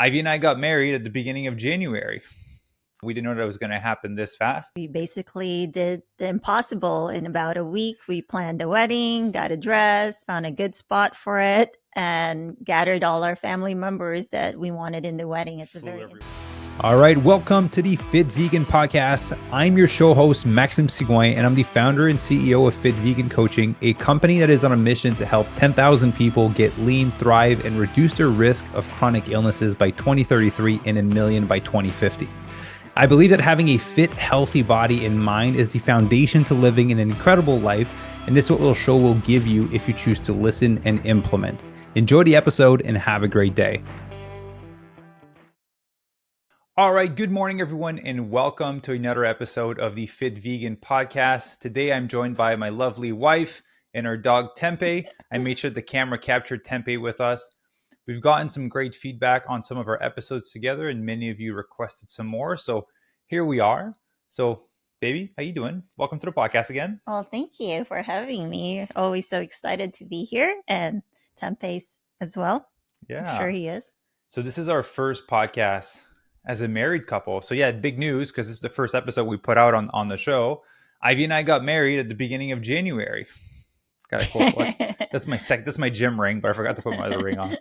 Ivy and I got married at the beginning of January. We didn't know that was going to happen this fast. We basically did the impossible in about a week. We planned the wedding, got a dress, found a good spot for it, and gathered all our family members that we wanted in the wedding. It's a very All right, welcome to the Fit Vegan Podcast. I'm your show host, Maxime Sigouin, and I'm the founder and CEO of Fit Vegan Coaching, a company that is on a mission to help 10,000 people get lean, thrive, and reduce their risk of chronic illnesses by 2033 and 1 million by 2050. I believe that having a fit, healthy body and mind is the foundation to living an incredible life, and this is what the show will give you if you choose to listen and implement. Enjoy the episode and have a great day. All right, good morning, everyone, and welcome to another episode of the Fit Vegan Podcast. Today, I'm joined by my lovely wife and her dog, Tempeh. I made sure the camera captured Tempeh with us. We've gotten some great feedback on some of our episodes together, and many of you requested some more. So here we are. So, baby, how you doing? Welcome to the podcast again. Well, thank you for having me. Always so excited to be here, and Tempeh's as well. Yeah. I'm sure he is. So this is our first podcast as a married couple. So yeah, big news because it's the first episode we put out on the show. Ivy and I got married at the beginning of January. Got a cool. That's my gym ring, but I forgot to put my other ring on.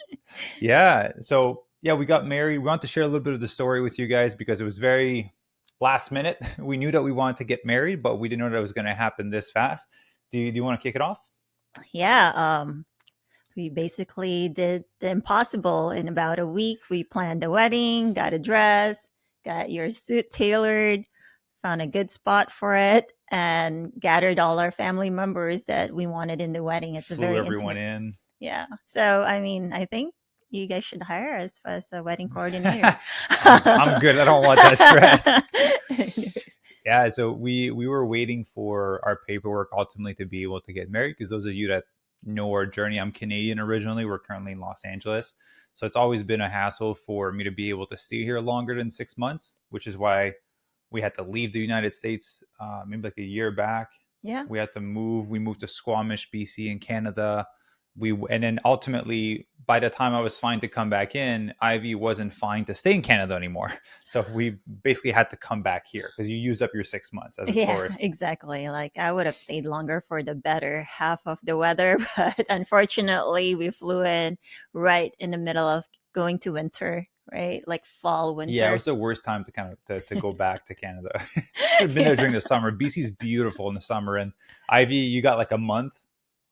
Yeah. So yeah, we got married. We want to share a little bit of the story with you guys because it was very last minute. We knew that we wanted to get married, but we didn't know that it was going to happen this fast. Do you want to kick it off? Yeah. We basically did the impossible in about a week. We planned the wedding, got a dress, got your suit tailored, found a good spot for it, and gathered all our family members that we wanted in the wedding. It's Flew everyone in. Yeah. So, I mean, I think you guys should hire us as a wedding coordinator. I'm good. I don't want that stress. Yeah. So we were waiting for our paperwork ultimately to be able to get married because those of you that know our journey, I'm Canadian originally. We're currently in Los Angeles. So it's always been a hassle for me to be able to stay here longer than 6 months, which is why we had to leave the United States maybe like a year back. Yeah. We had to move. We moved to Squamish, BC in Canada. And then ultimately, by the time I was fine to come back in, Ivy wasn't fine to stay in Canada anymore. So we basically had to come back here because you used up your 6 months as a tourist. Exactly. Like I would have stayed longer for the better half of the weather, but unfortunately we flew in right in the middle of going to winter, right? Like fall, winter. Yeah, it was the worst time to kind of to go back to Canada. I've been there during the summer. BC's beautiful in the summer. And Ivy, you got like a month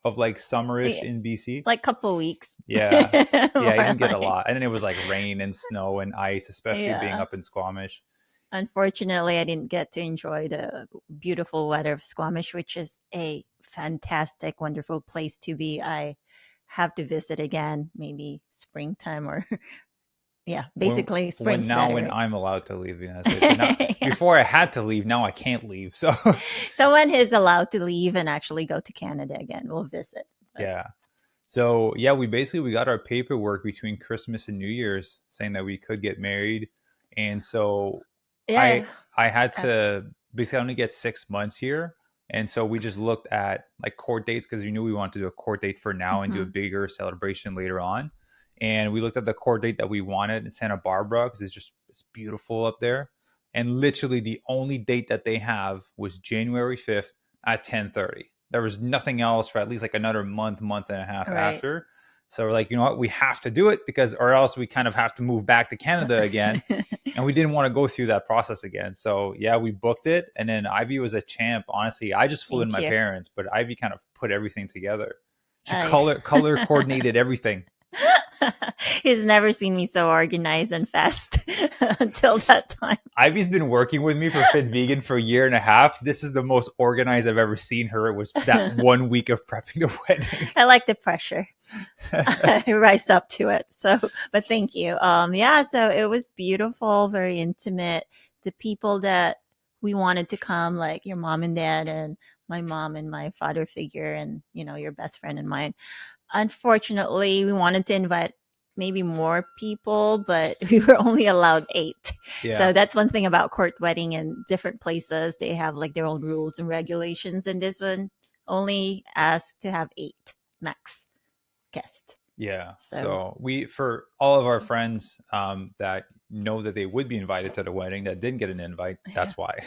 of like summerish in BC, like a couple weeks. Yeah, you didn't get a lot, and then it was like rain and snow and ice, especially being up in Squamish. Unfortunately, I didn't get to enjoy the beautiful weather of Squamish, which is a fantastic, wonderful place to be. I have to visit again, maybe springtime or basically spring. When I'm allowed to leave the United States. Now, before I had to leave, now I can't leave. So someone is allowed to leave and actually go to Canada again. We'll visit. But. Yeah. So yeah, we got our paperwork between Christmas and New Year's saying that we could get married. And so I had to basically only get 6 months here. And so we just looked at like court dates because we knew we wanted to do a court date for now and do a bigger celebration later on. And we looked at the court date that we wanted in Santa Barbara because it's beautiful up there. And literally the only date that they have was January 5th at 10:30. There was nothing else for at least like another month and a half after. So we're like, you know what, we have to do it or else we kind of have to move back to Canada again. And we didn't want to go through that process again. So yeah, we booked it. And then Ivy was a champ. Honestly, I just flew in my parents, but Ivy kind of put everything together. She color coordinated everything. He's never seen me so organized and fast until that time. Ivy's been working with me for Fit Vegan for a year and a half. This is the most organized I've ever seen her. It was that 1 week of prepping the wedding. I like the pressure. I rise up to it. So, but thank you. So it was beautiful, very intimate. The people that we wanted to come, like your mom and dad and my mom and my father figure and, your best friend and mine. Unfortunately, we wanted to invite maybe more people, but we were only allowed 8. Yeah. So that's one thing about court wedding in different places. They have like their own rules and regulations. And this one only asked to have 8 max guests. Yeah. So So we, for all of our friends that know that they would be invited to the wedding that didn't get an invite, yeah. that's why.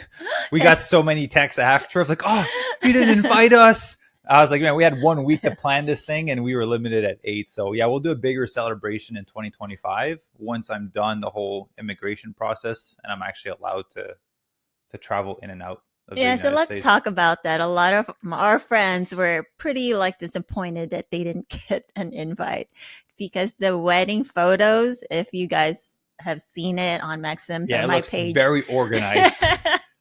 We got so many texts after of like, oh, you didn't invite us. I was like, man, we had 1 week to plan this thing and we were limited at 8. So yeah, we'll do a bigger celebration in 2025 once I'm done the whole immigration process and I'm actually allowed to travel in and out of the Yeah, so United let's States. talk about that. A lot of our friends were pretty like disappointed that they didn't get an invite because the wedding photos, if you guys have seen it on Maxim's or Yeah, it my looks page. very organized.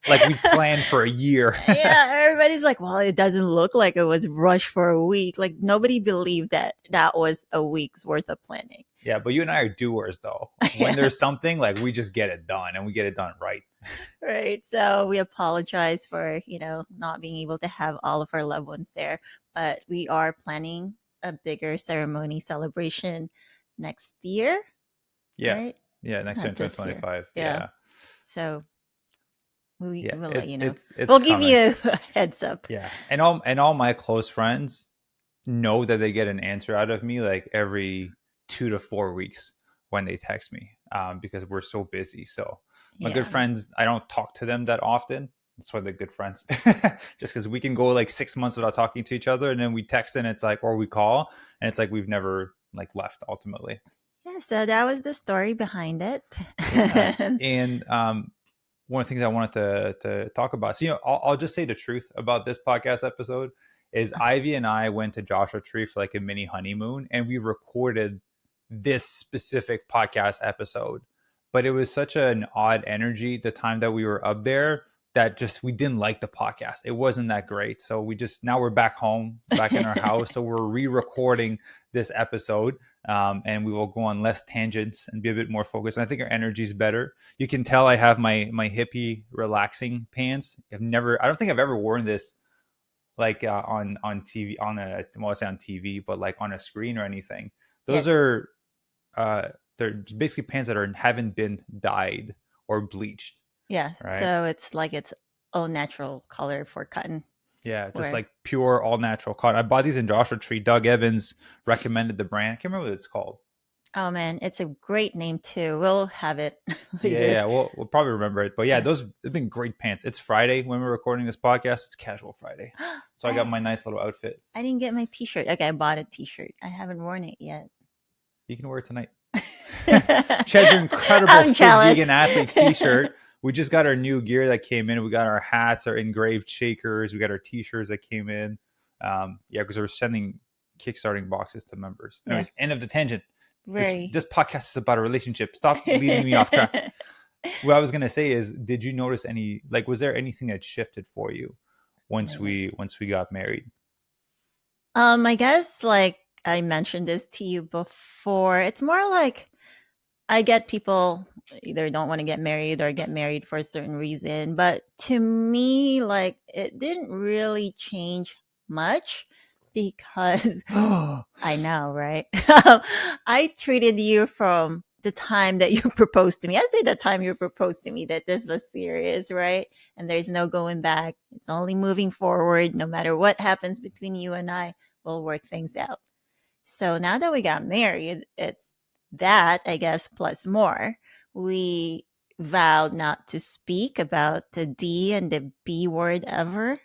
Like we planned for a year. Yeah, everybody's like, well, it doesn't look like it was rushed for a week. Like nobody believed that that was a week's worth of planning. Yeah, but you and I are doers though. When Yeah. there's something, like we just get it done and we get it done right. Right. So we apologize for, not being able to have all of our loved ones there, but we are planning a bigger ceremony celebration next year, Yeah. right? Yeah, next year in Not this year. 2025. Yeah. Yeah. So we Yeah, will let it's you know. it's it's We'll give coming. you a heads up. Yeah. And all my close friends know that they get an answer out of me like every 2 to 4 weeks when they text me because we're so busy. So my good Yeah. friends, I don't talk to them that often. That's why they're good friends. Just because we can go like 6 months without talking to each other and then we text and it's like, or we call and it's like we've never like left ultimately. Yeah. So that was the story behind it. Yeah. And one of the things I wanted to talk about. So, I'll just say the truth about this podcast episode is Ivy and I went to Joshua Tree for like a mini honeymoon and we recorded this specific podcast episode. But it was such an odd energy the time that we were up there that just we didn't like the podcast. It wasn't that great. So we just now we're back home, back in our house. So we're re-recording this episode. And we will go on less tangents and be a bit more focused. And I think our energy is better. You can tell I have my hippie relaxing pants. I don't think I've ever worn this like on TV I say on TV, but like on a screen or anything. Those Yes. are they're basically pants that haven't been dyed or bleached, Yeah. right? So it's like it's all natural color for cotton. Yeah, just Where like pure all natural cotton. I bought these in Joshua Tree. Doug Evans recommended the brand. I can't remember what it's called. Oh man, it's a great name too. We'll have it Yeah, later. yeah, we'll probably remember it. But yeah, Yeah. those have been great pants. It's Friday when we're recording this podcast. It's casual Friday. So I got my nice little outfit. I didn't get my t-shirt. Okay, I bought a t-shirt. I haven't worn it yet. You can wear it tonight. She has her incredible I'm Fit jealous. Vegan Athlete t-shirt. We just got our new gear that came in. We got our hats, our engraved shakers. We got our t-shirts that came in. Yeah, because we're sending kickstarting boxes to members. Yeah, Anyways, end of the tangent. This very. this podcast is about a relationship. Stop leading me off track. What I was gonna say is, did you notice was there anything that shifted for you once we got married? I guess like I mentioned this to you before. It's more like I get people either don't want to get married or get married for a certain reason, but to me, like it didn't really change much because I know, right? I treated you from the time that you proposed to me. I say the time you proposed to me that this was serious, right? And there's no going back. It's only moving forward. No matter what happens between you and I, we'll work things out. So now that we got married, it's that, I guess, plus more. We vowed not to speak about the D and the B word ever.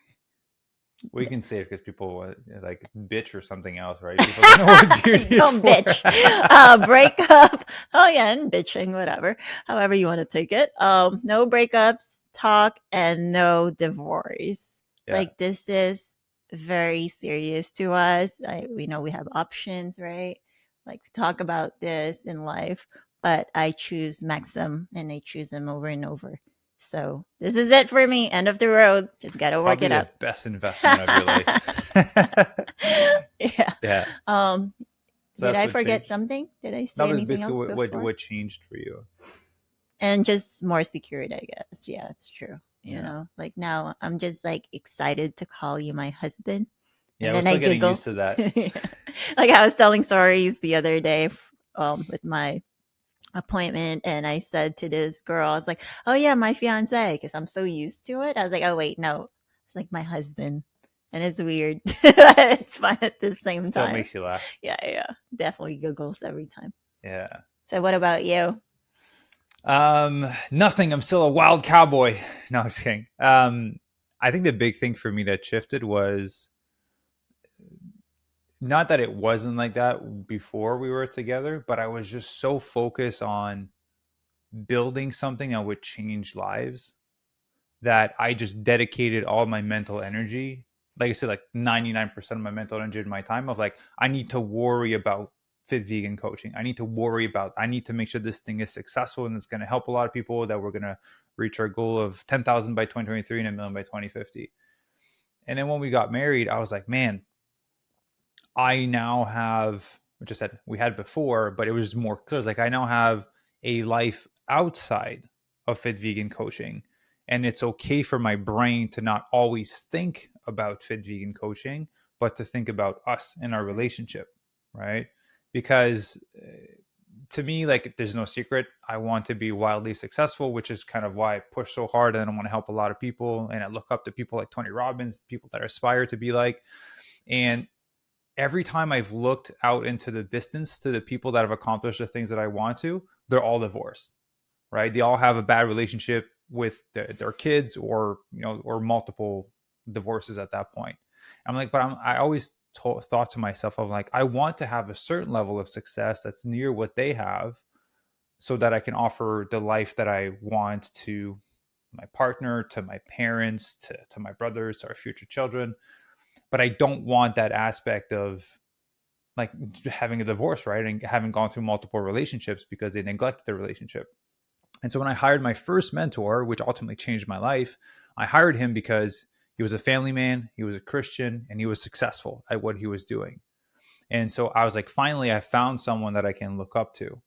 We can say it because people like bitch or something else, right? People don't know what beauty is Don't for. bitch. Break up. Oh yeah, and bitching, whatever. However you want to take it. No breakups, talk, and no divorce. Yeah, Like this is very serious to us. We know we have options, right? Like we talk about this in life, but I choose Maxim and I choose him over and over. So this is it for me. End of the road. Just gotta work probably it the out. best investment of your life. Yeah. Yeah, Um, so did that's I what forget changed. something? Did I That say was anything basically else what what, before? what changed for you. And just more secured, I guess. Yeah, it's true. Yeah, Like now I'm just like excited to call you my husband. yeah, And we're then I still getting giggle. used to that. Like I was telling stories the other day with my appointment and I said to this girl, I was like, oh yeah, my fiance, because I'm so used to it. I was like, oh wait, no. It's like my husband. and it's weird. It's fun at the same Still time. makes you laugh. Yeah, yeah. Definitely giggles every time. Yeah. So what about you? Nothing. I'm still a wild cowboy. No, I'm just kidding. I think the big thing for me that shifted was not that it wasn't like that before we were together, but I was just so focused on building something that would change lives that I just dedicated all my mental energy. Like I said, like 99% of my mental energy in my time of like, I need to worry about fit vegan coaching. I need to make sure this thing is successful and it's going to help a lot of people, that we're going to reach our goal of 10,000 by 2023 and a million by 2050. And then when we got married, I was like, man, I now have, which I said we had before, but it was just more clear. Like I now have a life outside of fit vegan coaching. And it's okay for my brain to not always think about fit vegan coaching, but to think about us and our relationship, right? Because to me, like there's no secret. I want to be wildly successful, which is kind of why I push so hard and I want to help a lot of people. And I look up to people like Tony Robbins, people that aspire to be like. And every time I've looked out into the distance to the people that have accomplished the things that I want to, they're all divorced, right? They all have a bad relationship with their kids, or or multiple divorces at that point. I'm like, but I always thought to myself, of like, I want to have a certain level of success that's near what they have, so that I can offer the life that I want to my partner, to my parents, to my brothers, to our future children. But I don't want that aspect of like having a divorce, right? And having gone through multiple relationships because they neglected the relationship. And so when I hired my first mentor, which ultimately changed my life, I hired him because he was a family man, he was a Christian, and he was successful at what he was doing. And so I was like, finally, I found someone that I can look up to.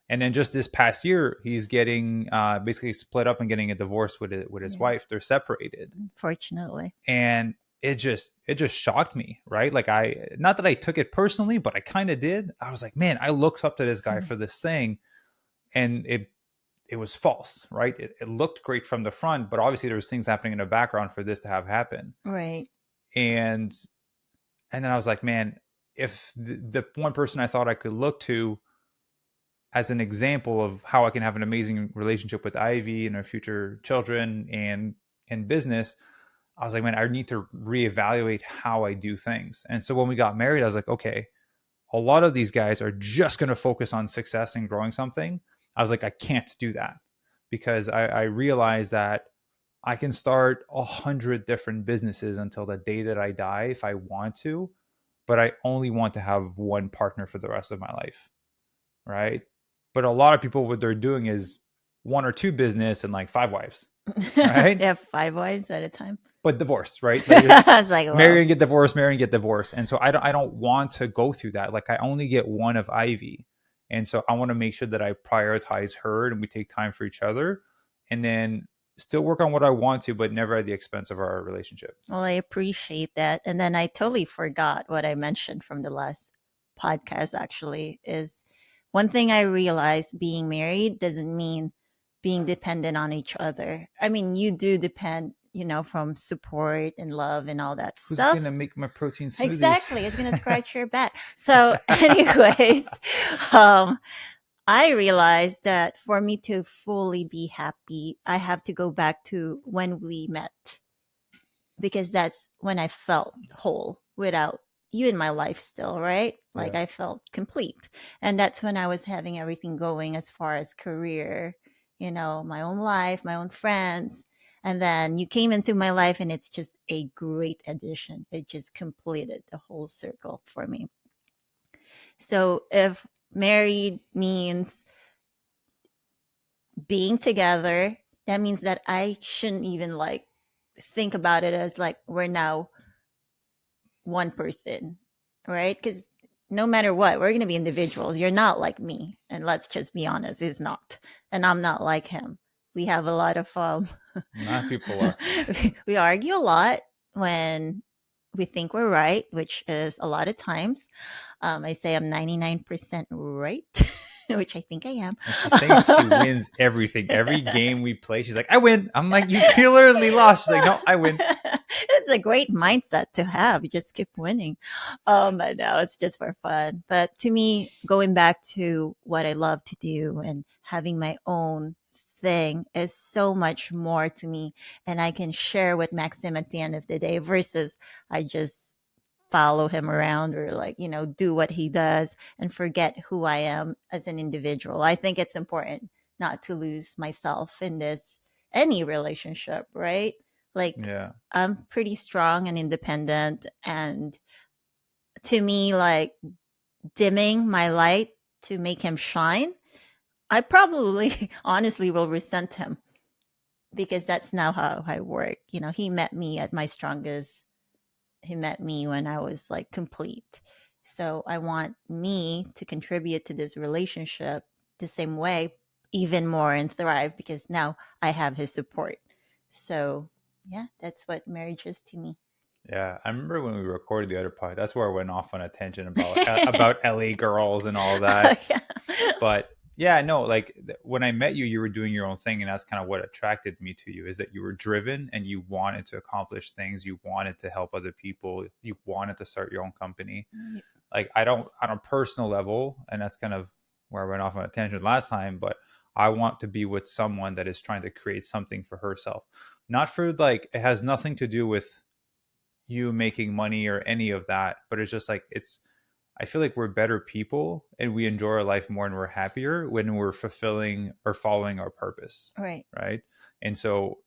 And then just this past year, he's getting basically split up and getting a divorce with his wife. They're separated. Unfortunately. And it just shocked me, right? Like not that I took it personally, but I kind of did. I was like, man, I looked up to this guy for this thing, and it was false, right? It looked great from the front, but obviously there was things happening in the background for this to have happened. Right. And then I was like, man, if the one person I thought I could look to as an example of how I can have an amazing relationship with Ivy and our future children and business, I was like, man, I need to reevaluate how I do things. And so when we got married, I was like, okay, a lot of these guys are just going to focus on success and growing something. I was like, I can't do that, because I realized that I can start 100 different businesses until the day that I die if I want to, but I only want to have one partner for the rest of my life, right? But a lot of people, what they're doing is one or two business and like 5 wives, right? They have 5 wives at a time. But divorced, right? Like it's I was like, well, marry and get divorced, marry and get divorced. And so I don't want to go through that. Like I only get one of Ivy. And so I want to make sure that I prioritize her and we take time for each other, and then still work on what I want to, but never at the expense of our relationship. well, I appreciate that. And then I totally forgot what I mentioned from the last podcast, actually, is one thing I realized: being married doesn't mean being dependent on each other. I mean, you do depend, from support and love and all that Who's stuff. going to make my protein smoothies? Exactly. It's going to scratch your back. So, anyways, I realized that for me to fully be happy, I have to go back to when we met, because that's when I felt whole without you in my life still, right? Like I felt complete. And that's when I was having everything going as far as career, my own life, my own friends. And then you came into my life and it's just a great addition. It just completed the whole circle for me. So if married means being together, that means that I shouldn't even like think about it as like we're now one person, right? Because no matter what, we're going to be individuals. You're not like me. And let's just be honest, he's not. And I'm not like him. We have a lot of Not people are. We argue a lot when we think we're right, which is a lot of times. I say I'm 99% right, which I think I am. And she thinks she wins everything. Every game we play, she's like, I win. I'm like, you clearly lost. She's like, no, I win. It's a great mindset to have. You just keep winning. But no, it's just for fun. But to me, going back to what I love to do and having my own thing is so much more to me. And I can share with Maxim at the end of the day versus I just follow him around or like, do what he does and forget who I am as an individual. I think it's important not to lose myself in this any relationship, right? Like Yeah. I'm pretty strong and independent, and to me like dimming my light to make him shine, I probably honestly will resent him because that's now how I work. He met me at my strongest. He met me when I was like complete. So I want me to contribute to this relationship the same way, even more, and thrive because now I have his support. So yeah, that's what marriage is to me. Yeah, I remember when we recorded the other part. That's where I went off on a tangent about LA girls and all that. Yeah. But yeah, no, like when I met you, you were doing your own thing, and that's kind of what attracted me to you. Is that you were driven and you wanted to accomplish things. You wanted to help other people. You wanted to start your own company. Like I don't on a personal level, and that's kind of where I went off on a tangent last time. But I want to be with someone that is trying to create something for herself, not for like it has nothing to do with you making money or any of that, but it's just like it's I feel like we're better people and we enjoy our life more and we're happier when we're fulfilling or following our purpose. Right. Right. And so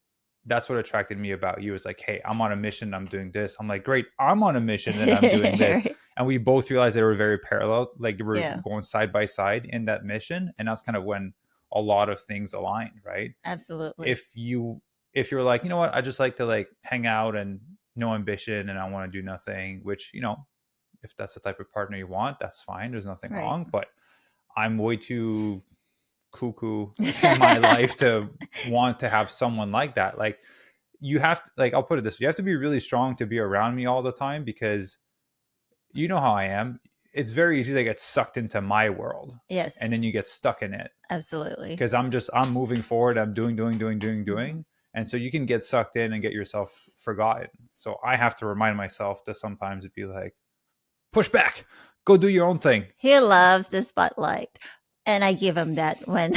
that's what attracted me about you is like, hey, I'm on a mission, I'm doing this. I'm like, great, I'm on a mission and I'm doing this. Right. And we both realized they were very parallel, like we're Yeah, going side by side in that mission. And that's kind of when a lot of things align, right? absolutely. If you're like, you know what, I just like to like hang out and no ambition and I want to do nothing, which, if that's the type of partner you want, that's fine. There's nothing Right. wrong. But I'm way too cuckoo in my life to want to have someone like that. Like you have to, like, I'll put it this way, you have to be really strong to be around me all the time because you know how I am. It's very easy to get sucked into my world and Yes, then you get stuck in it absolutely. because I'm moving forward. I'm Hmm. doing. And so you can get sucked in and get yourself forgotten. So I have to remind myself to sometimes be like, push back, go do your own thing. He loves the spotlight, and I give him that when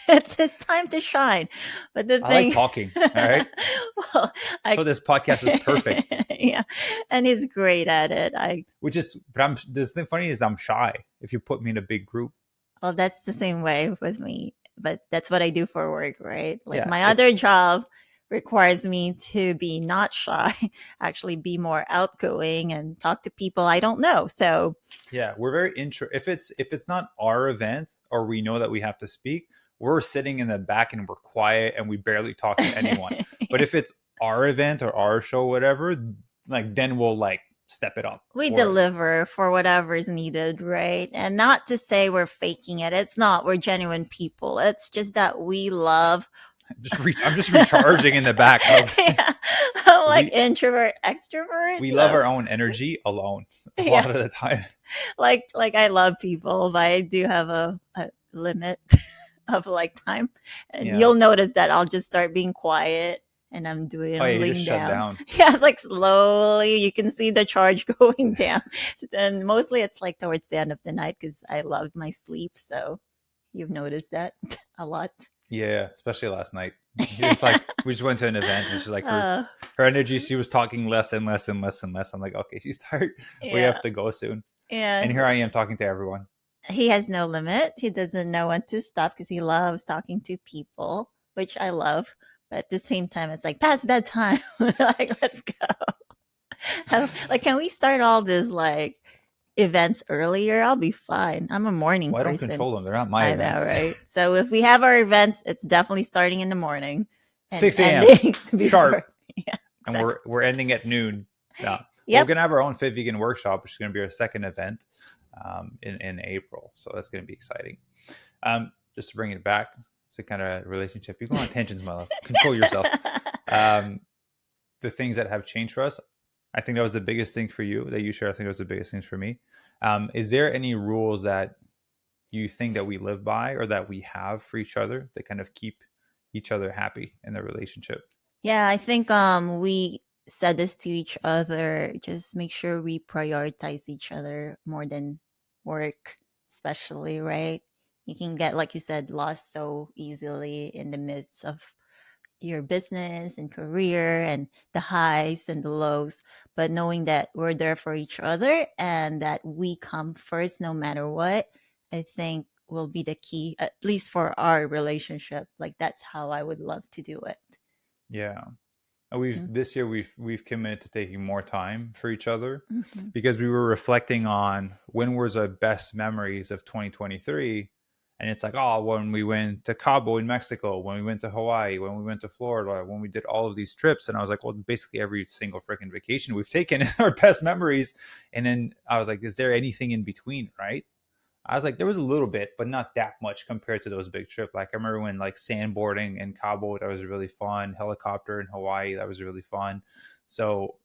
it's his time to shine. But the I like thing, talking. All right. well, I, So this podcast is perfect. yeah, and he's great at it. But this thing funny is I'm shy if you put me in a big group. Well, that's the same way with me, but that's what I do for work, right? Like Yeah. my other job requires me to be not shy, actually be more outgoing and talk to people I don't know. So, Yeah. We're very intro. If it's not our event or we know that we have to speak, we're sitting in the back and we're quiet and we barely talk to anyone. But yeah. if it's our event or our show, whatever, like then we'll like step it up We for it. deliver for whatever is needed, right? And not to say we're faking it. It's not. We're genuine people. It's just that we love. I'm just recharging in the back. Yeah, I'm like We introvert, extrovert. we love So our own energy alone a yeah, lot of the time. like I love people, but I do have a limit of like time, and Yeah. you'll notice that I'll just start being quiet. And Oh yeah, I'm you just laying shut down. down. Yeah, it's like slowly you can see the charge going down. And mostly it's like towards the end of the night because I love my sleep. So you've noticed that a lot. Yeah, especially last night. It's like we just went to an event and she's like uh, her energy, she was talking less and less and less and less. I'm like, okay, she's tired. We have yeah. to go soon. Yeah. And here I am talking to everyone. He has no limit. He doesn't know when to stop because he loves talking to people, which I love. But at the same time, it's like past bedtime. Like, let's go. Like, can we start all this like events earlier? I'll be fine. I'm a morning Well, I don't person. control them. They're not my I know, events. right? So if we have our events, it's definitely starting in the morning and 6 a.m. ending sharp. before. Yeah, And exactly. we're ending at noon. Yeah. Well, we're Yep. gonna have our own Fit Vegan workshop, which is gonna be our second event in April. So that's gonna be exciting. Just to bring it back to kind of relationship. You go on tangents, my love. Control yourself. Um, the things that have changed for us. I think that was the biggest thing for you that you share. I think it was the biggest things for me. Is there any rules that you think that we live by or that we have for each other that kind of keep each other happy in the relationship? Yeah, I think we said this to each other, just make sure we prioritize each other more than work, especially, right? You can get, like you said, lost so easily in the midst of your business and career and the highs and the lows. But knowing that we're there for each other and that we come first no matter what, I think will be the key, at least for our relationship. Like that's how I would love to do it. Yeah. We've Mm-hmm. this year we've committed to taking more time for each other Mm-hmm. because we were reflecting on when was our best memories of 2023, and it's like, oh, when we went to Cabo in Mexico, when we went to Hawaii, when we went to Florida, when we did all of these trips. And I was like, well, basically every single freaking vacation we've taken is our best memories. And then I was like, is there anything in between, right? I was like, there was a little bit, but not that much compared to those big trips. Like I remember when like sandboarding in Cabo, that was really fun. Helicopter in Hawaii, that was really fun. So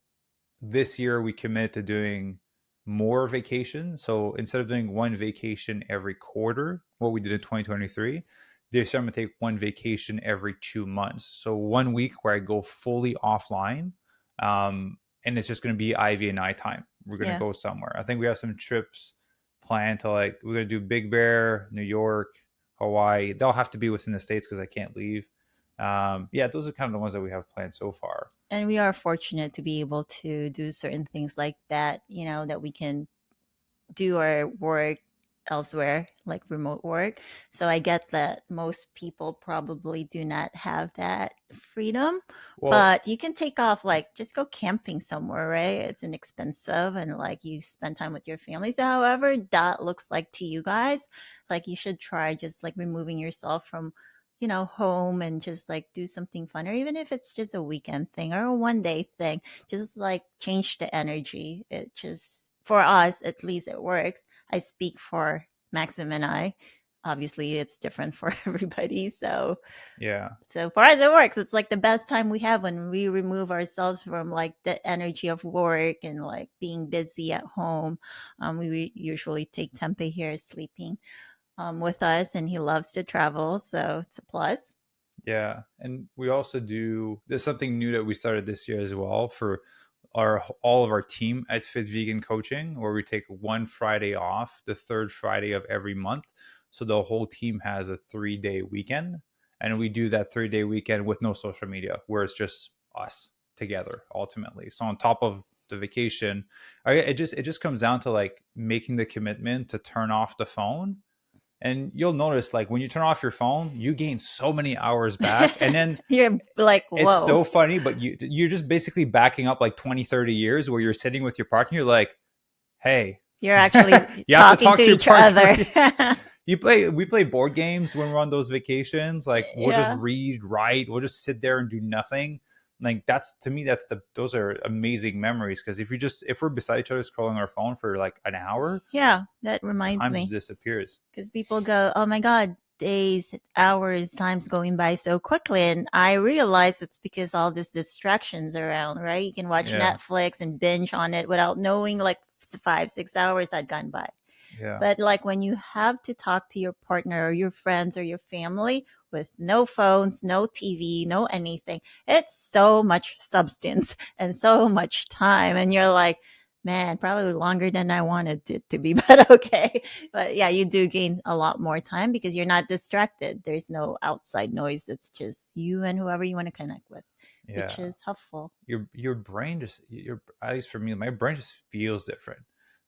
this year we committed to doing more vacation. So instead of doing one vacation every quarter, what we did in 2023, this year I'm gonna take one vacation every 2 months. So 1 week where I go fully offline, and it's just gonna be Ivy and I time. We're gonna Yeah. go somewhere. I think we have some trips planned to like we're gonna do Big Bear, New York, Hawaii. They'll have to be within the states because I can't leave. Yeah, those are kind of the ones that we have planned so far. And we are fortunate to be able to do certain things like that, that we can do our work elsewhere, like remote work. So I get that most people probably do not have that freedom, Well, but you can take off, like just go camping somewhere, right? It's inexpensive and like you spend time with your family. So, however, that looks like to you guys, like you should try just like removing yourself from home and just like do something fun, or even if it's just a weekend thing or a 1 day thing, just like change the energy. It just, for us, at least it works. I speak for Maxim and I. Obviously, it's different for everybody. yeah. So for us, it works. It's like the best time we have when we remove ourselves from like the energy of work and like being busy at home. We usually take Tempeh here sleeping with us, and he loves to travel, so it's a plus. Yeah, and we also do. There's something new that we started this year as well for our all of our team at Fit Vegan Coaching, where we take one Friday off, the third Friday of every month. So the whole team has a 3 day weekend, and we do that 3 day weekend with no social media, where it's just us together ultimately. So on top of the vacation, it just comes down to like making the commitment to turn off the phone, and you'll notice like when you turn off your phone you gain so many hours back, and then You're like, it's whoa, so funny, but you're just basically backing up like 20, 30 years where you're sitting with your partner, you're like, hey, you're actually you have to talking talk to to your each partner. other. We play board games when we're on those vacations, like we'll just Yeah. read, write, we'll just sit there and do nothing. Like that's, to me, that's the those are amazing memories, because if we're beside each other scrolling our phone for like an hour, Yeah, that reminds time just me, disappears. because people go, oh my God, days, hours, time's going by so quickly. And I realize it's because all these distractions around, right? You can watch Yeah, Netflix and binge on it without knowing like 5, 6 hours had gone by. yeah, But like when you have to talk to your partner or your friends or your family with no phones, no TV, no anything, it's so much substance and so much time. And you're like, man, probably longer than I wanted it to be, but okay. But yeah, you do gain a lot more time because you're not distracted. There's no outside noise. It's just you and whoever you want to connect with, which yeah. is helpful. Your brain just your at least for me, my brain just feels different.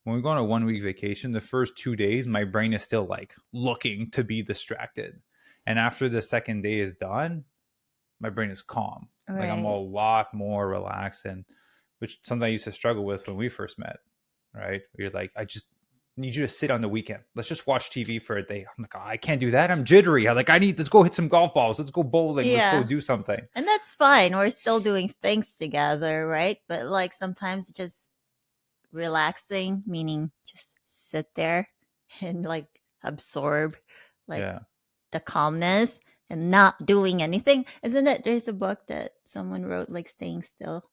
When we go on a 1 week vacation, the first 2 days, my brain is still like looking to be distracted. And after the second day is done, my brain is calm. Like I'm a Right. lot more relaxed, and which something I used to struggle with when we first met, right? You're like, I just need you to sit on the weekend. Let's just watch TV for a day. I'm like, oh, I can't do that. I'm jittery. I'm like, let's go hit some golf balls. Let's go bowling. Let's go Yeah. do something. And that's fine. We're still doing things together, right? But like sometimes just relaxing, meaning just sit there and like absorb like Yeah. the calmness and not doing anything. Isn't it? There's a book that someone wrote, like Staying Still,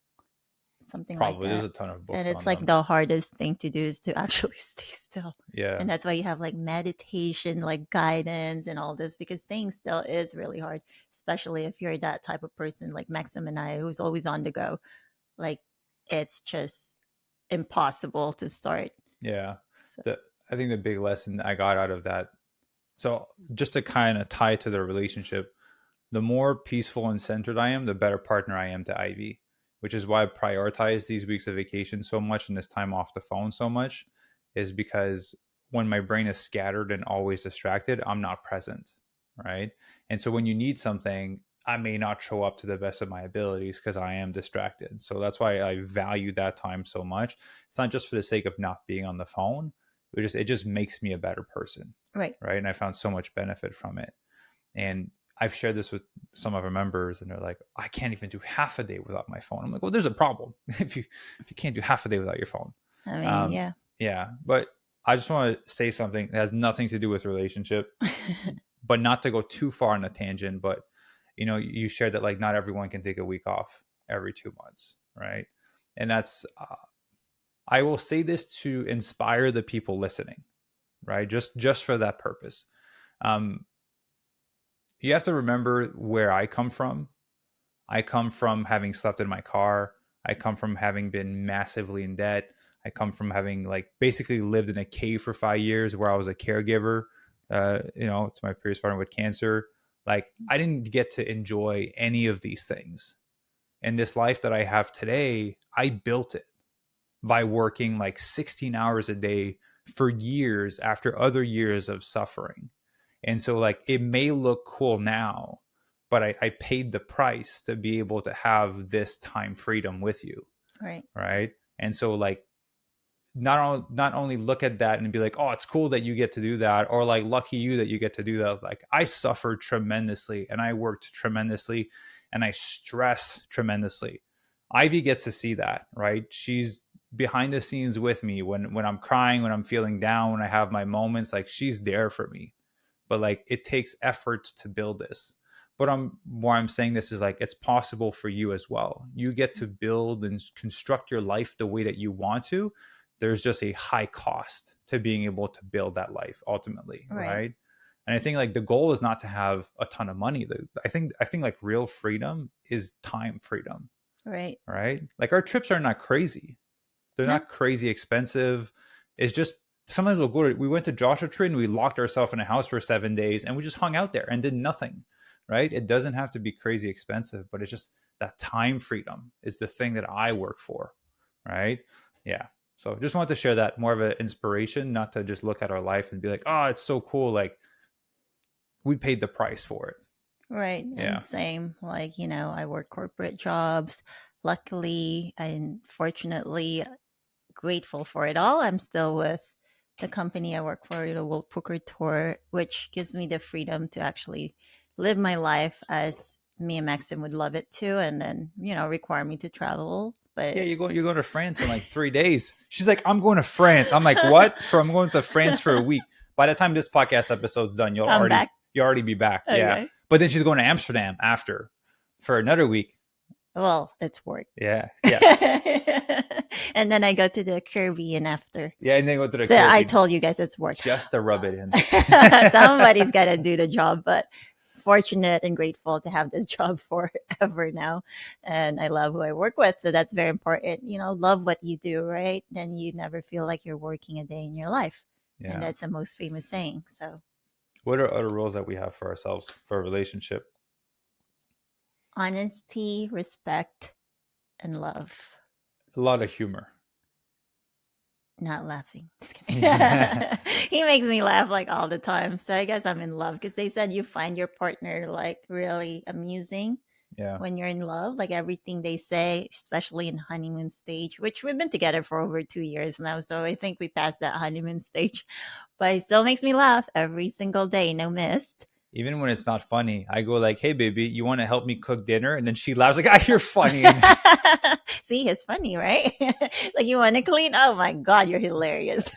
something like Probably there's that. a ton of And books it's on like them. the hardest thing to do is to actually stay still. Yeah. And that's why you have like meditation, like guidance and all this, because staying still is really hard, especially if you're that type of person like Maxim and I, who's always on the go. like it's just impossible to start. Yeah. So, I think the big lesson I got out of that, so just to kind of tie to the relationship, the more peaceful and centered I am, the better partner I am to Ivy, which is why I prioritize these weeks of vacation so much and this time off the phone so much, is because when my brain is scattered and always distracted, I'm not present. Right. And so when you need something, I may not show up to the best of my abilities because I am distracted. So that's why I value that time so much. It's not just for the sake of not being on the phone. It just makes me a better person. right. Right. And I found so much benefit from it. And I've shared this with some of our members, and they're like, "I can't even do half a day without my phone." I'm like, "Well, there's a problem if you can't do half a day without your phone." I mean, Um, yeah. yeah, but I just want to say something that has nothing to do with relationship, but not to go too far on a tangent. But you shared that like not everyone can take a week off every 2 months, right? And that's I will say this to inspire the people listening, right? Just for that purpose. Um, you have to remember where I come from. I come from having slept in my car. I come from having been massively in debt. I come from having like basically lived in a cave for 5 years where I was a caregiver, to my previous partner with cancer. Like I didn't get to enjoy any of these things. And this life that I have today, I built it by working like 16 hours a day for years after other years of suffering. And so, like, it may look cool now, but I paid the price to be able to have this time freedom with you. Right. Right. And so, like, not only look at that and be like, oh, it's cool that you get to do that, or like, lucky you that you get to do that. Like, I suffered tremendously and I worked tremendously and I stress tremendously. Ivy gets to see that, right? She's behind the scenes with me when I'm crying, when I'm feeling down, when I have my moments. Like, she's there for me, but like it takes efforts to build this. But why I'm saying this is like it's possible for you as well. You get to build and construct your life the way that you want to. There's just a high cost to being able to build that life ultimately, Right. right? And I think like the goal is not to have a ton of money. I think like real freedom is time freedom, Right. right? Like our trips are not crazy. They're No. not crazy expensive. It's just sometimes we went to Joshua Tree and we locked ourselves in a house for 7 days and we just hung out there and did nothing, right? It doesn't have to be crazy expensive, but it's just that time freedom is the thing that I work for, right? Yeah. So just wanted to share that, more of an inspiration, not to just look at our life and be like, oh, it's so cool. Like we paid the price for it. Right. Yeah. And same, like, I work corporate jobs. Luckily and fortunately, grateful for it all. I'm still with the company I work for, the World Poker Tour, which gives me the freedom to actually live my life as me and Maxim would love it to, and then, require me to travel. Yeah, But you're going to France in like 3 days. She's like, I'm going to France. I'm like, what? I'm going to France for a week. By the time this podcast episode's done, I'm back. you'll already be back. Yeah. Okay. But then she's going to Amsterdam after for another week. Well, it's work. Yeah. Yeah. And then I go to the Caribbean after. Yeah. And then go to the So I Caribbean told you guys it's work. just to rub it in. Somebody's got to do the job, but fortunate and grateful to have this job forever now. And I love who I work with. So that's very important. Love what you do, right? Then you never feel like you're working a day in your life. Yeah. And that's the most famous saying. So, what are other rules that we have for ourselves for a relationship? honesty, respect, and love. A lot of humor. Not laughing. Just kidding. He makes me laugh like all the time. So I guess I'm in love because they said you find your partner like really amusing. Yeah. When you're in love, like everything they say, especially in honeymoon stage, which we've been together for over 2 years now. So I think we passed that honeymoon stage, but it still makes me laugh every single day, no missed. Even when it's not funny, I go like, hey, baby, you want to help me cook dinner? And then she laughs like, you're funny. See, it's funny, right? Like, you want to clean? Oh my God, you're hilarious.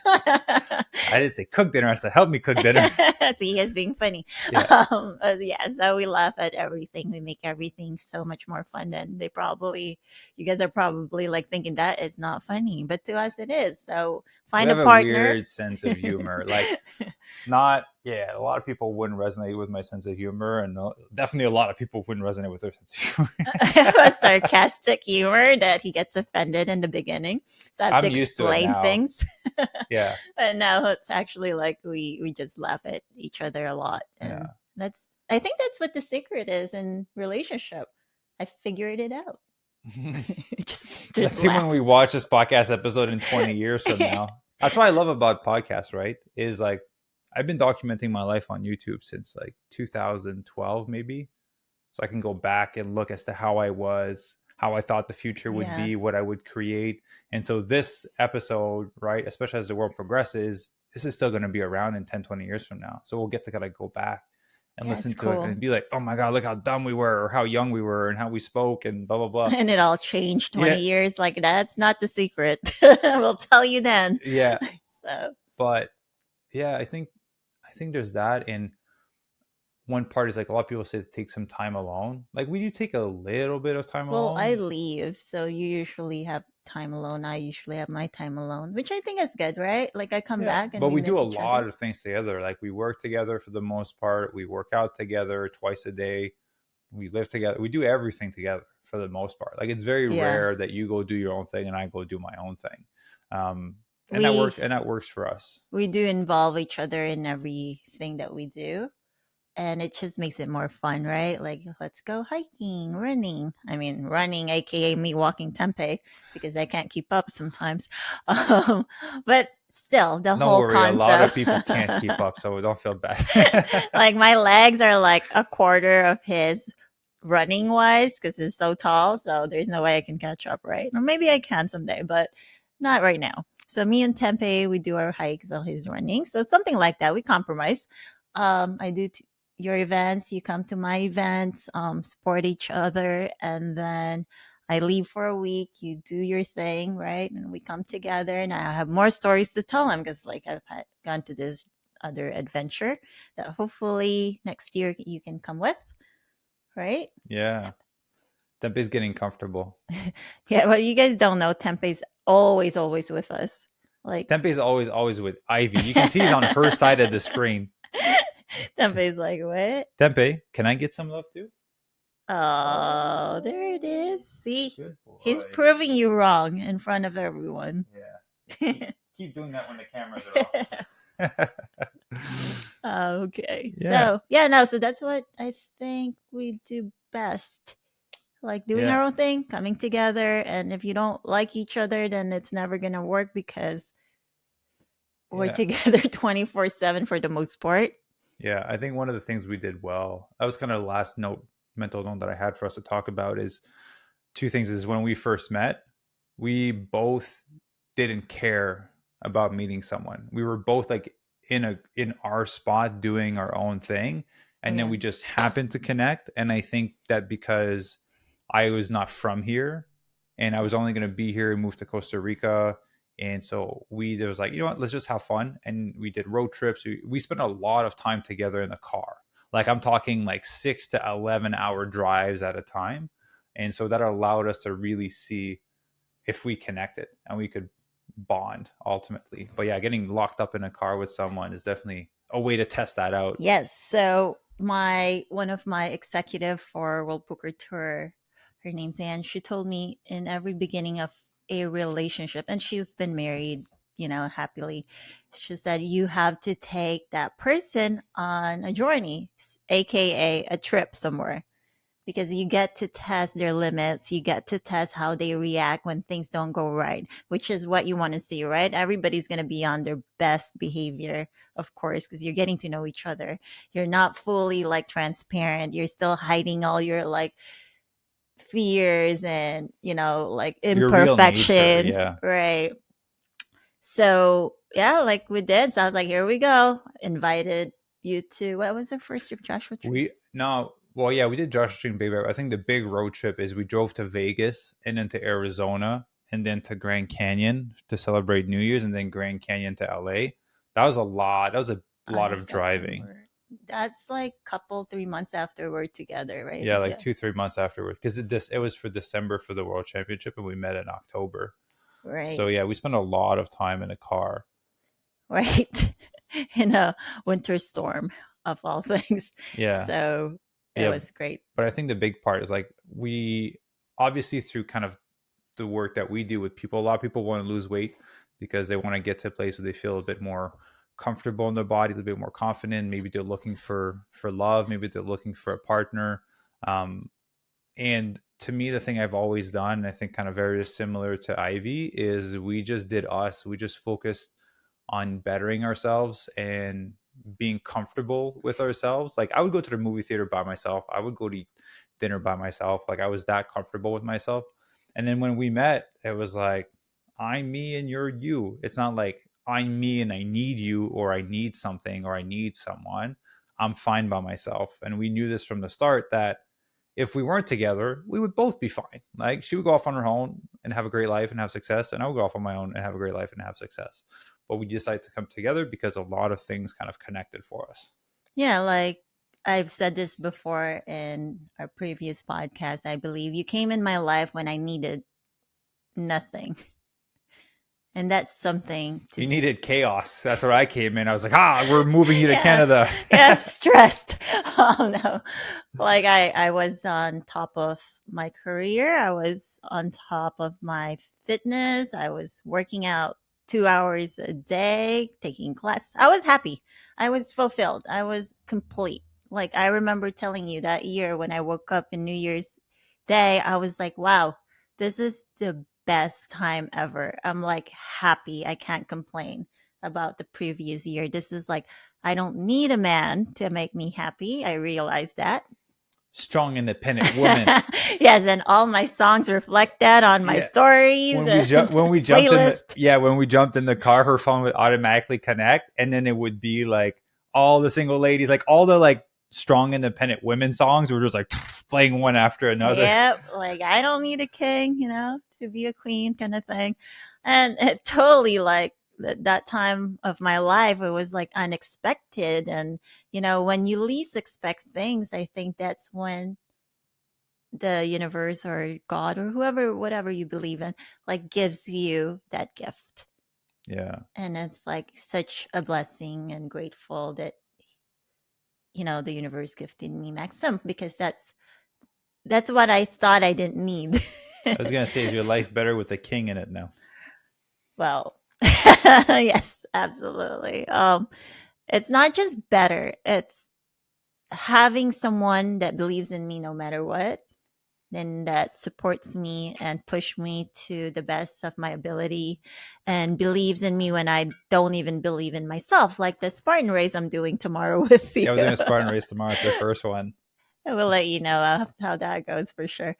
I didn't say cook dinner. I said help me cook dinner. See, he's being funny. Yeah. Yeah, so we laugh at everything. We make everything so much more fun than you guys are probably like thinking that is not funny, but to us it is. So We find a have a partner. weird sense of humor. Like, not, yeah, a lot of people wouldn't resonate with my sense of humor, and definitely a lot of people wouldn't resonate with their sense of humor. A sarcastic humor that he gets offended in the beginning. So I have to I'm used to it explain now. things. Yeah. But now it's actually like we just laugh at each other a lot. And Yeah. I think that's what the secret is in relationship. I figured it out. Just Let's see when laugh. we watch this podcast episode in 20 years from now. That's what I love about podcasts, right? Is like, I've been documenting my life on YouTube since like 2012, maybe. So I can go back and look as to how I was, how I thought the future would Yeah. be, what I would create. And so this episode, right, especially as the world progresses, this is still going to be around in 10, 20 years from now. So we'll get to kind of go back and Yeah, listen it's to it cool. and be like, oh my God, look how dumb we were, or how young we were, and how we spoke, and blah, blah, blah. And it all changed Yeah. 20 years. Like, that's not the secret. We'll tell you then. Yeah. So, But yeah, I think there's that. And one part is like, a lot of people say to take some time alone. Like, we do take a little bit of time well, I alone. leave. So you usually have time alone. I usually have my time alone, which I think is good, right? Like, I come Yeah, back and but we we do miss a each other. lot of things together. Like, we work together for the most part. We work out together twice a day. We live together. We do everything together for the most part. Like, it's very Yeah. rare that you go do your own thing and I go do my own thing. And that We work and that works for us. we do involve each other in everything that we do. And it just makes it more fun, right? Like, let's go hiking, running. I mean, running, aka me walking Tempeh, because I can't keep up sometimes. Um, but still, the Don't whole worry, a lot of concept. people can't keep up, so don't feel bad. Like, my legs are like a quarter of his running wise because he's so tall. So there's no way I can catch up, right? Or maybe I can someday, but not right now. So me and Tempeh, we do our hikes while he's running. So something like that. We compromise. I do your events, you come to my events, support each other, and then I leave for a week. You do your thing, right? And we come together, and I have more stories to tell him because, like, gone to this other adventure that hopefully next year you can come with, right? Yeah, Tempeh's getting comfortable. Yeah, well, you guys don't know Tempeh's always with us. Like, Tempeh's always with Ivy. You can see he's on her side of the screen. Tempeh's like, what? Tempeh, can I get some love too? Oh, there it is. Oh, See, good he's boy. proving you wrong in front of everyone. Yeah. Keep doing that when the cameras are off. Okay. Yeah. So, yeah, no, so that's what I think we do best. Like doing Yeah. our own thing, coming together. And if you don't like each other, then it's never going to work because we're Yeah. together 24/7 for the most part. Yeah. I think one of the things we did well, that was kind of the last mental note that I had for us to talk about, is two things. Is when we first met, we both didn't care about meeting someone. We were both like in our spot doing our own thing, and then Yeah. we just happened to connect. And I think that because I was not from here and I was only going to be here and move to Costa Rica, and so there was like, you know what, let's just have fun. And we did road trips. We spent a lot of time together in the car. Like, I'm talking like 6 to 11 hour drives at a time. And so that allowed us to really see if we connected and we could bond ultimately. But yeah, getting locked up in a car with someone is definitely a way to test that out. Yes. So one of my executive for World Poker Tour, her name's Anne, she told me in every beginning of a relationship, and she's been married, happily. She said you have to take that person on a journey, aka a trip somewhere, because you get to test their limits. You get to test how they react when things don't go right, which is what you want to see, right? Everybody's going to be on their best behavior, of course, because you're getting to know each other. You're not fully like transparent. You're still hiding all your like fears and, like Your real nature. imperfections, Yeah. right? So, yeah, like we did. So I was like, here we go. Invited you to, what was the first trip, Joshua trip? Well, yeah, we did Joshua Tree and Baby. I think the big road trip is we drove to Vegas and then to Arizona and then to Grand Canyon to celebrate New Year's, and then Grand Canyon to LA. That was a lot. That was a lot August, of driving. September. That's like couple 3 months after we're together, right? Yeah, like Yeah. 2 3 months afterward, because it was for December for the World Championship, and we met in October. So Right. yeah, we spent a lot of time in a car. Right. In a winter storm of all things. Yeah, So it yeah. was great. But I think the big part is like we obviously through kind of the work that we do with people, a lot of people want to lose weight because they want to get to a place where they feel a bit more comfortable in their body, a little bit more confident. Maybe they're looking for love. Maybe they're looking for a partner. Um, and to me, the thing I've always done, and I think kind of very similar to Ivy, is we just did us. We just focused on bettering ourselves and being comfortable with ourselves. Like I would go to the movie theater by myself. I would go to eat dinner by myself. Like I was that comfortable with myself. And then when we met, it was like, I'm me and you're you. It's not like I'm me and I need you or I need something or I need someone. I'm fine by myself. And we knew this from the start that if we weren't together, we would both be fine. Like she would go off on her own and have a great life and have success, and I would go off on my own and have a great life and have success. But we decided to come together because a lot of things kind of connected for us. Yeah, like I've said this before in our previous podcast, I believe you came in my life when I needed nothing. And that's something to You needed chaos. That's where I came in. I was like, we're moving you to yeah, Canada. yeah, stressed. Oh no. Like I was on top of my career. I was on top of my fitness. I was working out 2 hours a day, taking class. I was happy. I was fulfilled. I was complete. Like I remember telling you that year when I woke up in New Year's Day, I was like, wow, this is the best time ever. I'm like happy. I can't complain about the previous year. This is like, I don't need a man to make me happy. I realized that. Strong, independent woman. Yes, and all my songs reflect that on my Yeah. stories and When we jumped in the playlist. when we jumped in the car, her phone would automatically connect, and then it would be like all the single ladies, like all the like strong, independent women songs were just like playing one after another. Yep, like I don't need a king, to be a queen kind of thing. And it totally like that time of my life, it was like unexpected. And, when you least expect things, I think that's when the universe or God or whoever, whatever you believe in, like gives you that gift. Yeah. And it's like such a blessing and grateful that, the universe gifted me Maxim because that's what I thought I didn't need. I was gonna say, is your life better with a king in it now? Well, yes, absolutely. It's not just better, it's having someone that believes in me no matter what, and that supports me and push me to the best of my ability and believes in me when I don't even believe in myself, like the Spartan race I'm doing tomorrow with you. Yeah, we're doing a Spartan race tomorrow. It's our first one. I will let you know how that goes for sure.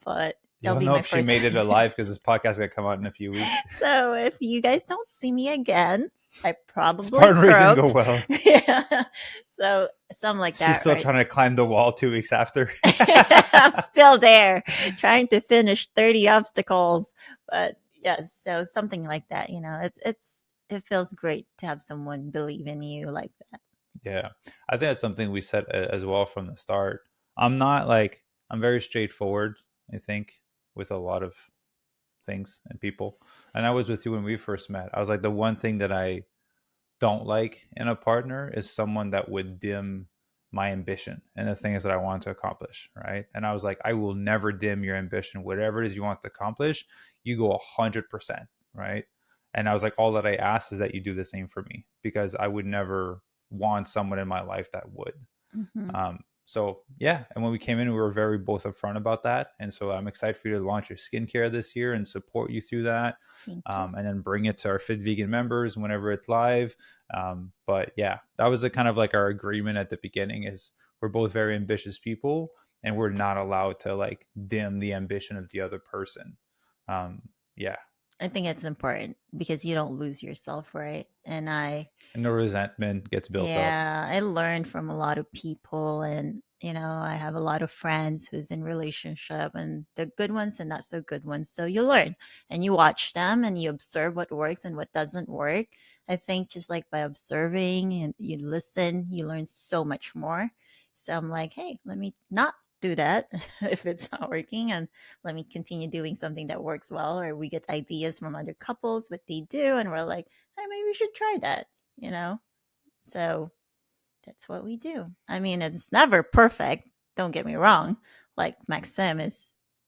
But it'll You'll be know my if she first. made it alive because this podcast is gonna come out in a few weeks. So if you guys don't see me again, I probably Spartan race didn't go croaked. well. Yeah. So something like She's that, still right? trying to climb the wall 2 weeks after. I'm still there trying to finish 30 obstacles. But yes, so something like that, it feels great to have someone believe in you like that. Yeah, I think that's something we said as well from the start. I'm not like I'm very straightforward. I think with a lot of things and people, and I was with you when we first met. I was like the one thing that I don't like in a partner is someone that would dim my ambition and the things that I want to accomplish, right? And I was like, I will never dim your ambition. Whatever it is you want to accomplish, you go 100%, right? And I was like, all that I ask is that you do the same for me because I would never want someone in my life that would. Mm-hmm. So yeah, and when we came in, we were very both upfront about that, and so I'm excited for you to launch your skincare this year and support you through that, Thank you. and then bring it to our Fit Vegan members whenever it's live. But yeah, that was a kind of like our agreement at the beginning is we're both very ambitious people, and we're not allowed to like dim the ambition of the other person. Um, yeah, I think it's important because you don't lose yourself, right? and no resentment gets built up. Yeah, I learned from a lot of people, and I have a lot of friends who's in relationship, and the good ones and not so good ones. So you learn and you watch them and you observe what works and what doesn't work, I think just like by observing and you listen, you learn so much more. So I'm like, hey, let me not do that if it's not working, and let me continue doing something that works well. Or we get ideas from other couples, what they do, and we're like, hey, maybe we should try that, you know? So that's what we do. I mean, it's never perfect. Don't get me wrong. Like Maxim is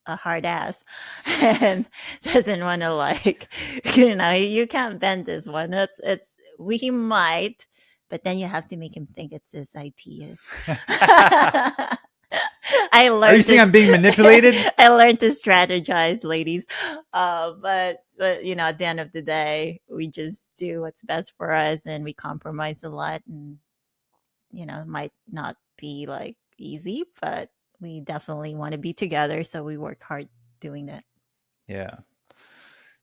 a hard ass and doesn't want to like, you can't bend this one. It's we might, but then you have to make him think it's his ideas. I Are you learned saying I'm this. being manipulated? I learned to strategize, ladies. But at the end of the day, we just do what's best for us, and we compromise a lot, and it might not be like easy, but we definitely want to be together. So we work hard doing that. Yeah.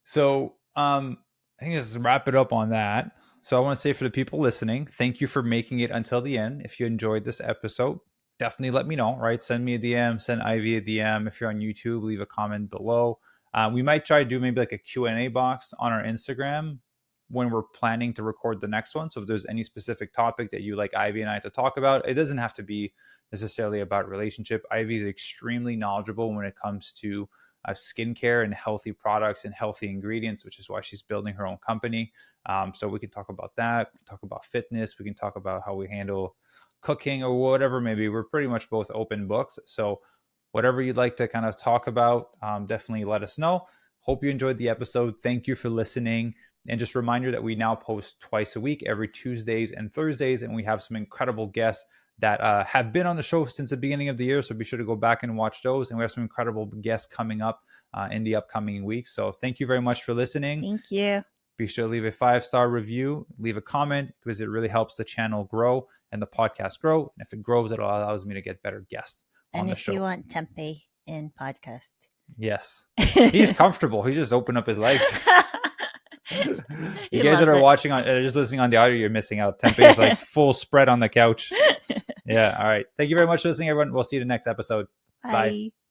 So I think just wrap it up on that. So I want to say for the people listening, thank you for making it until the end. If you enjoyed this episode, definitely let me know, right? Send me a DM, send Ivy a DM. If you're on YouTube, leave a comment below. We might try to do maybe like a Q&A box on our Instagram when we're planning to record the next one. So if there's any specific topic that you like Ivy and I to talk about, it doesn't have to be necessarily about relationship. Ivy is extremely knowledgeable when it comes to skincare and healthy products and healthy ingredients, which is why she's building her own company. So we can talk about that, we can talk about fitness, we can talk about how we handle cooking or whatever. Maybe we're pretty much both open books. So whatever you'd like to kind of talk about, definitely let us know. Hope you enjoyed the episode. Thank you for listening. And just a reminder that we now post twice a week, every Tuesdays and Thursdays, and we have some incredible guests that have been on the show since the beginning of the year. So be sure to go back and watch those. And we have some incredible guests coming up in the upcoming weeks. So thank you very much for listening. Thank you. Be sure to leave a 5-star review, leave a comment, because it really helps the channel grow and the podcast grow. And if it grows, it allows me to get better guests on the show. And if you want Tempeh in podcast. Yes. He's comfortable. He just opened up his legs. You guys that are watching on, just listening on the audio, you're missing out. Tempeh is like full spread on the couch. Yeah. All right. Thank you very much for listening, everyone. We'll see you in the next episode. Bye.